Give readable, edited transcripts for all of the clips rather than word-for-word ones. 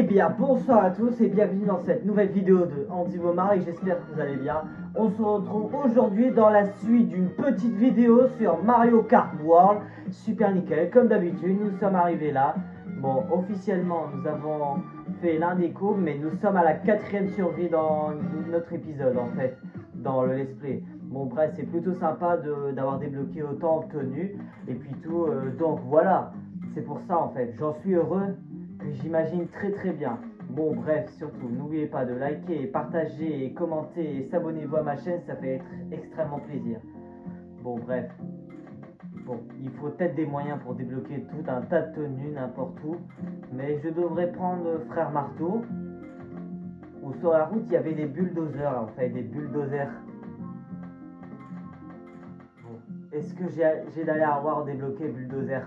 bien, bonsoir à tous et bienvenue dans cette nouvelle vidéo de Andy Vomar et j'espère que vous allez bien. On se retrouve aujourd'hui dans la suite d'une petite vidéo sur Mario Kart World. Super nickel, comme d'habitude, nous sommes arrivés là. Bon, officiellement, nous avons fait l'un des coups, mais nous sommes à la 4e survie dans notre épisode en fait, dans le let's play. Bon bref, c'est plutôt sympa d'avoir débloqué autant obtenu et puis tout, donc voilà, c'est pour ça en fait, j'en suis heureux. J'imagine très bien. Bon bref, surtout n'oubliez pas de liker, partager, et commenter et s'abonner-vous à ma chaîne, ça fait extrêmement plaisir. Bon bref. Bon, il faut peut-être des moyens pour débloquer tout un tas de tenues n'importe où. Mais je devrais prendre Frère Marteau. Ou sur la route il y avait des bulldozers en fait, des bulldozers. Bon. Est-ce que j'ai d'aller avoir débloqué bulldozer?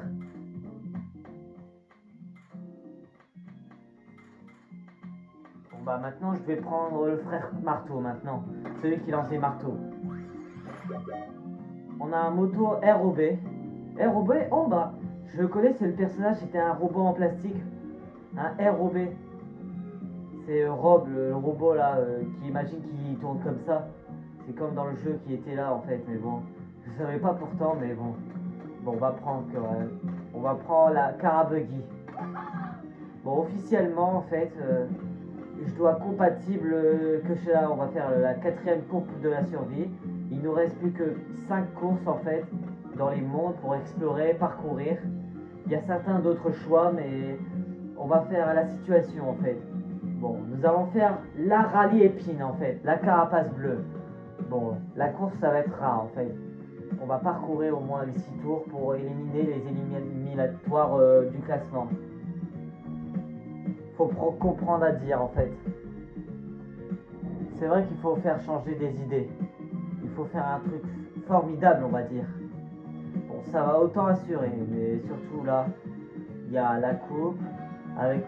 Bah maintenant je vais prendre le frère marteau maintenant, celui qui lance les marteaux. On a un moto ROB. ROB, oh bah je le connais, c'est le personnage, c'était un robot en plastique. Un ROB. C'est Rob, le robot là, qui imagine qu'il tourne comme ça. C'est comme dans le jeu qui était là en fait, mais bon. Je savais pas pourtant, mais bon. Bon, on va prendre la Carabuggy. Bon, officiellement en fait, je dois compatible que je suis là, on va faire la 4e course de la survie. Il nous reste plus que 5 courses en fait dans les mondes pour explorer, parcourir. Il y a certains d'autres choix, mais on va faire la situation en fait. Bon, nous allons faire la rallye épine en fait, la carapace bleue. Bon, la course ça va être rare en fait. On va parcourir au moins les 6 tours pour éliminer les éliminatoires du classement. Faut comprendre à dire en fait. C'est vrai qu'il faut faire changer des idées. Il faut faire un truc formidable, on va dire. Bon, ça va autant assurer, mais surtout là, il y a la coupe avec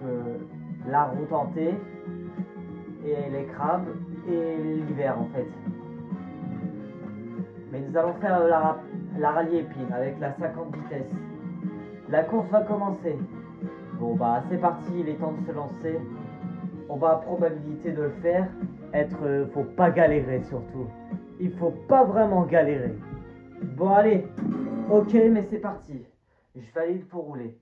la route hantée et les crabes et l'hiver en fait. Mais nous allons faire la rallye épine avec la 50 vitesses. La course va commencer. Bon bah c'est parti, il est temps de se lancer. On va probabilité de le faire. Faut pas galérer surtout. Il faut pas vraiment galérer. Bon allez, ok mais c'est parti. Je valide pour rouler.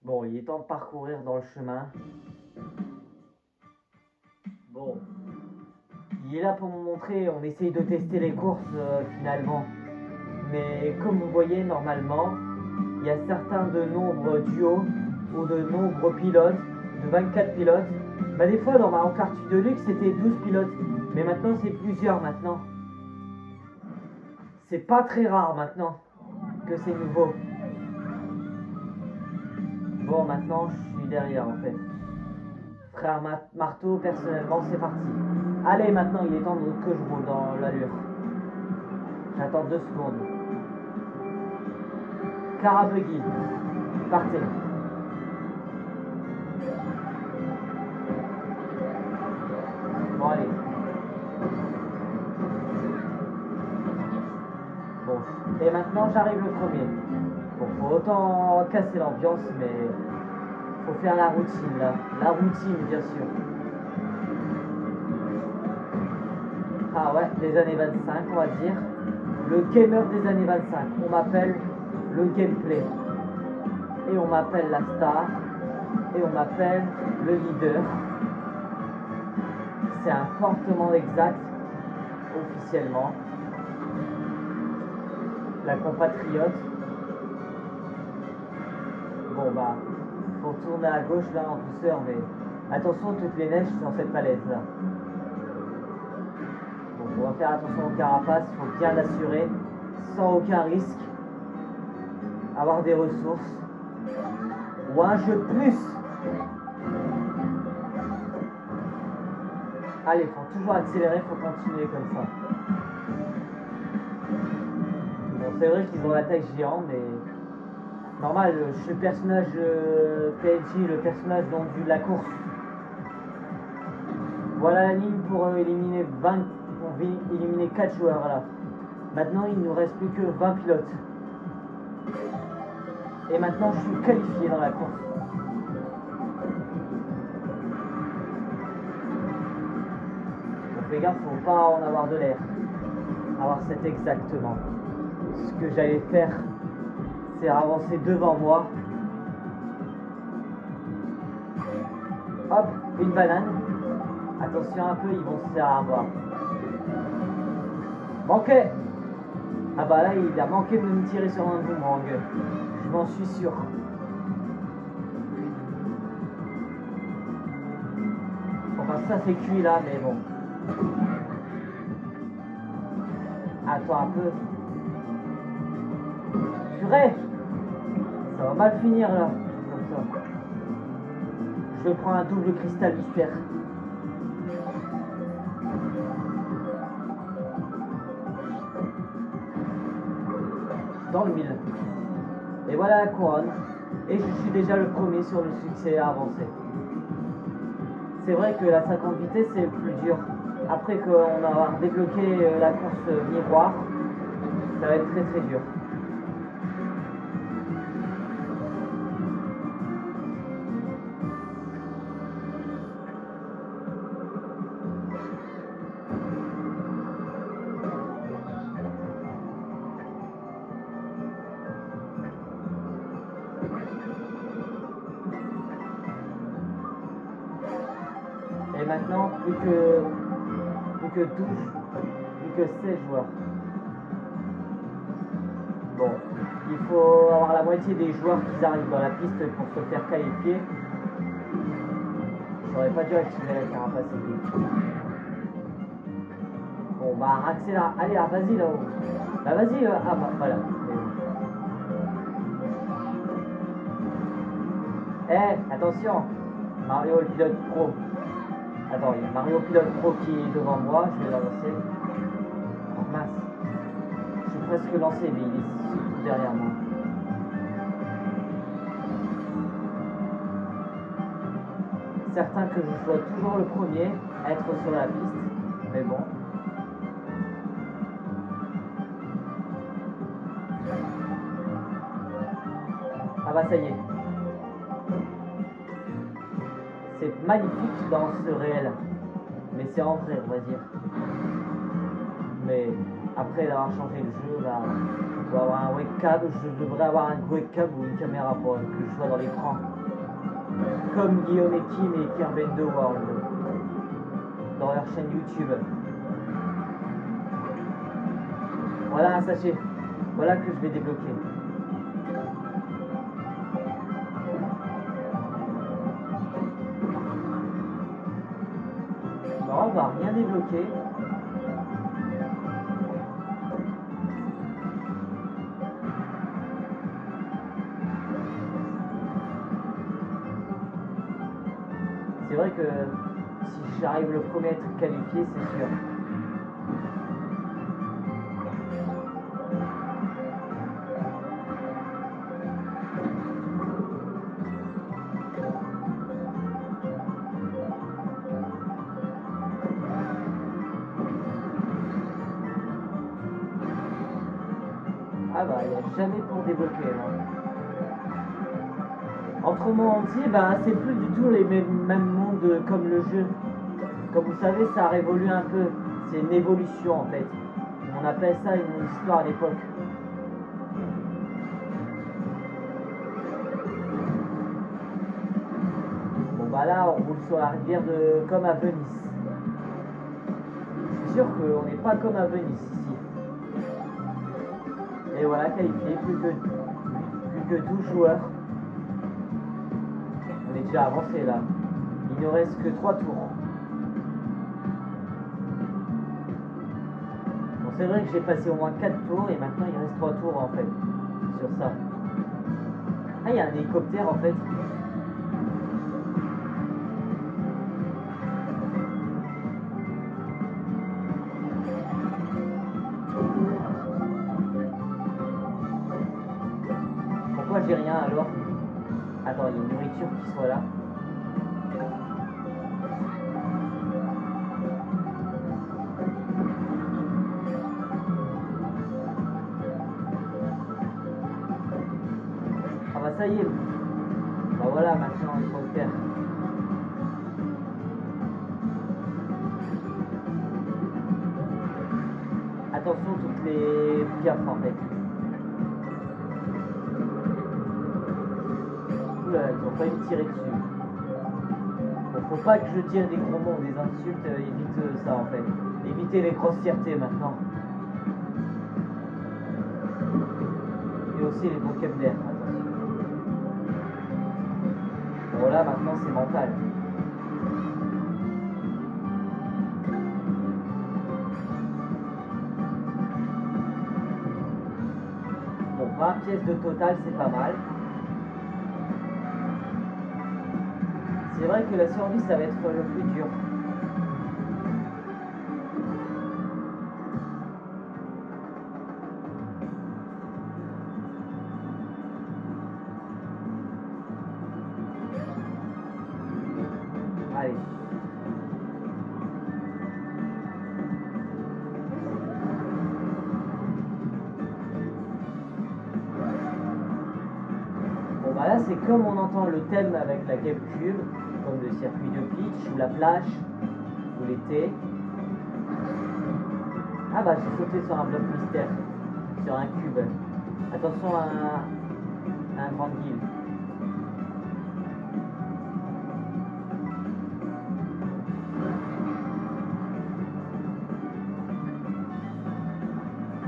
Bon, il est temps de parcourir dans le chemin. Bon, il est là pour me montrer, on essaye de tester les courses finalement. Mais comme vous voyez normalement, il y a certains de nombre duo ou de nombre pilotes, de 24 pilotes. Bah des fois dans Mario Kart Deluxe c'était 12 pilotes, mais maintenant c'est plusieurs maintenant. C'est pas très rare maintenant que c'est nouveau. Bon maintenant je suis derrière en fait. Frère Marteau, personnellement c'est parti. Allez maintenant il est temps que je roule dans l'allure. J'attends 2 secondes. Carabuggy, partez. Bon allez. Bon, et maintenant j'arrive le premier. Bon, faut autant casser l'ambiance, mais faut faire la routine là. La routine bien sûr. Ah ouais, les années 25 on va dire. Le gamer des années 25. On m'appelle le gameplay. Et on m'appelle la star. Et on m'appelle le leader. C'est un fortement exact, officiellement. La compatriote. Bon bah, faut tourner à gauche là en douceur, mais attention toutes les neiges sur cette palette là. Bon, on va faire attention aux carapaces, il faut bien l'assurer, sans aucun risque. Avoir des ressources. Ou un jeu plus. Allez, faut toujours accélérer, faut continuer comme ça. Bon, c'est vrai qu'ils ont la taille géante, mais normal, je suis le personnage PNJ, le personnage donc de la course. Voilà la ligne pour éliminer 20. On va éliminer 4 joueurs là. Maintenant il ne nous reste plus que 20 pilotes. Et maintenant je suis qualifié dans la course. fais gaffe, faut pas en avoir de l'air. Alors c'est exactement ce que j'allais faire, c'est avancer devant moi. Hop, une banane. Attention un peu, ils vont se faire avoir. Manqué. Ah bah là, il a manqué de me tirer sur un boomerang. Je m'en suis sûr. Enfin, ça c'est cuit là, mais bon. Attends un peu. Purée! Ça va mal finir là, comme ça. Je prends un double cristal mystère. Dans le mille. Et voilà la couronne. Et je suis déjà le premier sur le succès à avancer. C'est vrai que la 50 vitesses c'est le plus dur. Après qu'on a débloqué la course miroir, ça va être très très dur. Et maintenant, plus que 12, plus que 16 joueurs. Bon, il faut avoir la moitié des joueurs qui arrivent dans la piste pour se faire qualifier. J'aurais pas dû accélérer la carapace et bon, bah, accélère. Allez, là, vas-y là-haut. Bah, vas-y, ah, bah, voilà. Eh, attention, Mario le pilote pro. Attends, il y a Mario pilote pro qui est devant moi, je vais l'avancer. Oh mince. Je suis presque lancé, mais il est surtout derrière moi. Certain que je sois toujours le premier à être sur la piste, mais bon. Ah bah ça y est. C'est magnifique dans ce réel. Mais c'est en vrai, on va dire. Mais après avoir changé le jeu, là, on doit avoir un webcam. Je devrais avoir un webcam ou une caméra pour que je sois dans l'écran. Comme Guillaume et Kim et Kirby The World. Dans leur chaîne YouTube. Voilà un sachet. Voilà que je vais débloquer. Non, on va rien débloquer. C'est vrai que si j'arrive le premier à être qualifié, c'est sûr. Ah bah, il n'y a jamais pour débloquer là. Autrement dit, bah, c'est plus du tout les mêmes mondes comme le jeu. Comme vous savez, ça a révolu un peu. C'est une évolution en fait. On appelle ça une histoire à l'époque. Bon bah là, on roule sur la rivière comme à Venise. Je suis sûr qu'on n'est pas comme à Venise ici. Et voilà, qualifié, plus que 12 joueurs. On est déjà avancé là. Il ne reste que 3 tours. Bon, c'est vrai que j'ai passé au moins 4 tours et maintenant il reste 3 tours en fait. Sur ça. Ah, il y a un hélicoptère en fait. Pourquoi j'ai rien alors? Attends, il y a une nourriture qui soit là. Ah bah ça y est. Bah voilà, maintenant il faut le faire. les piafs en fait. Oula, ils ont failli me tirer dessus. Bon, faut pas que je tire des gros mots, des insultes, évite ça en fait. Évitez les grossièretés maintenant. Et aussi les vocabulaires, attention. Bon là maintenant c'est mental. Bon, 20 pièces de total, c'est pas mal. C'est vrai que la survie, ça va être le plus dur. Allez. Bon bah là c'est comme on entend le thème avec la GameCube, comme le circuit de pitch ou la plage ou l'été. Ah bah j'ai sauté sur un bloc mystère, sur un cube. Attention à un grand guild.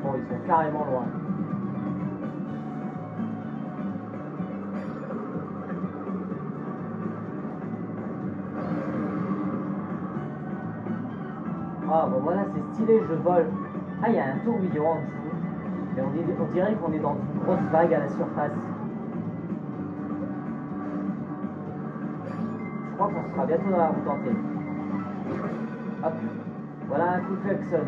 Bon ils sont carrément loin. Ah bon voilà c'est stylé, je vole. Ah il y a un tourbillon en dessous. Mais on dirait qu'on est dans une grosse vague à la surface. Je crois qu'on sera bientôt dans la route hantée. Hop, voilà un coup de klaxon.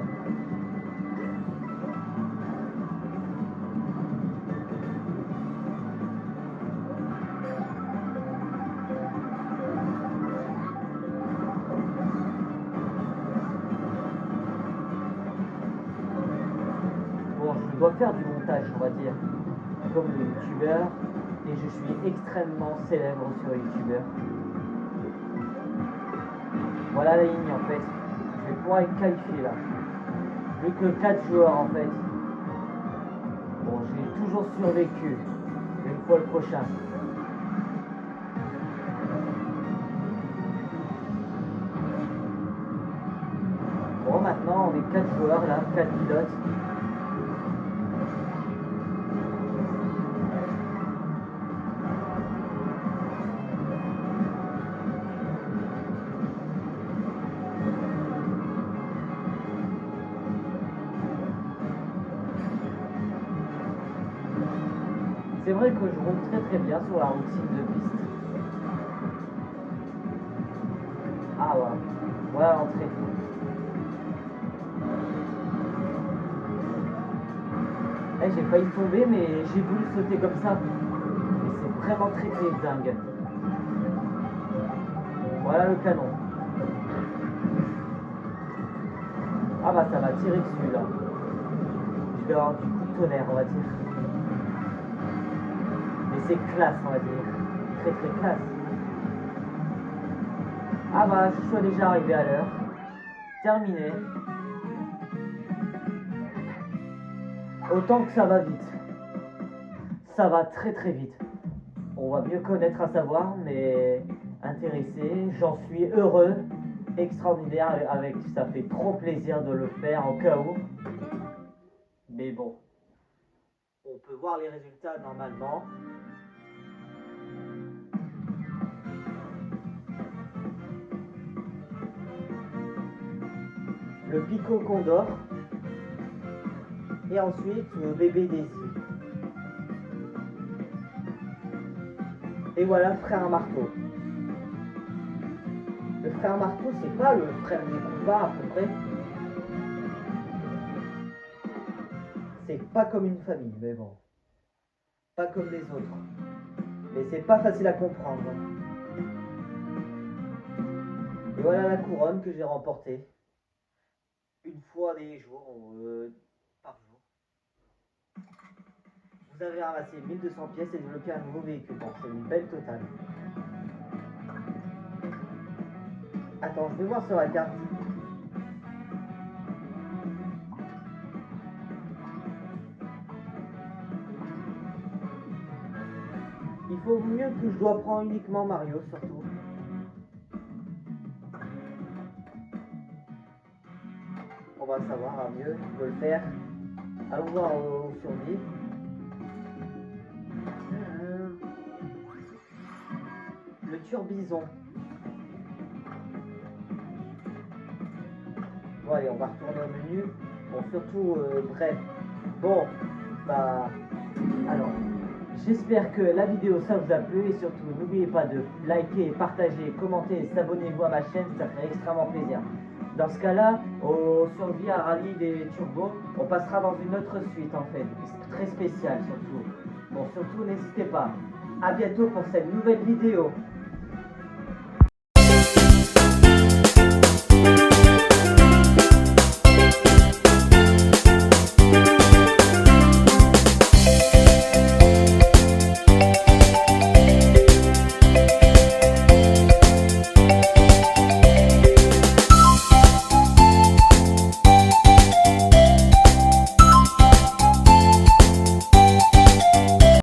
Je dois faire du montage, on va dire, comme le youtubeur, et je suis extrêmement célèbre sur youtubeur. Voilà la ligne en fait, je vais pouvoir être qualifié là. Plus que 4 joueurs en fait. Bon, j'ai toujours survécu, une fois le prochain. Bon, maintenant on est 4 joueurs là, 4 pilotes. C'est vrai que je roule très très bien sur la routine de piste. Ah voilà, voilà l'entrée. Eh, j'ai failli tomber mais j'ai voulu sauter comme ça. Et c'est vraiment très très dingue. Voilà le canon. Ah bah ça va tirer dessus là. Je vais avoir du coup de tonnerre on va dire. Mais c'est classe on va dire. Très très classe. Ah bah je suis déjà arrivé à l'heure. Terminé. Autant que ça va vite. Ça va très très vite. On va mieux connaître à savoir, mais intéressé, j'en suis heureux, extraordinaire avec, ça fait trop plaisir de le faire en cas où. Mais bon, on peut voir les résultats normalement. Le Pico Condor et ensuite le bébé Daisy. Et voilà le frère Marteau. Le frère Marteau, c'est pas le frère des combats à peu près. C'est pas comme une famille, mais bon. Pas comme les autres. Mais c'est pas facile à comprendre. Et voilà la couronne que j'ai remportée. Une fois des jours, par jour. Vous avez ramassé 1200 pièces et débloqué un nouveau véhicule. Bon, c'est une belle totale. Attends, je vais voir sur la carte. Il faut mieux que je dois prendre uniquement Mario, surtout. On va savoir à mieux de le faire. Allons voir au survie. Le turbison. Bon allez, on va retourner au menu. Bon, surtout, bref. Bon, bah... Alors, j'espère que la vidéo ça vous a plu. Et surtout, n'oubliez pas de liker, partager, commenter et s'abonnez-vous à ma chaîne. Ça fait extrêmement plaisir. Dans ce cas-là, au survie à rallye des turbos, on passera dans une autre suite en fait. Très spéciale surtout. Bon, surtout, n'hésitez pas. À bientôt pour cette nouvelle vidéo.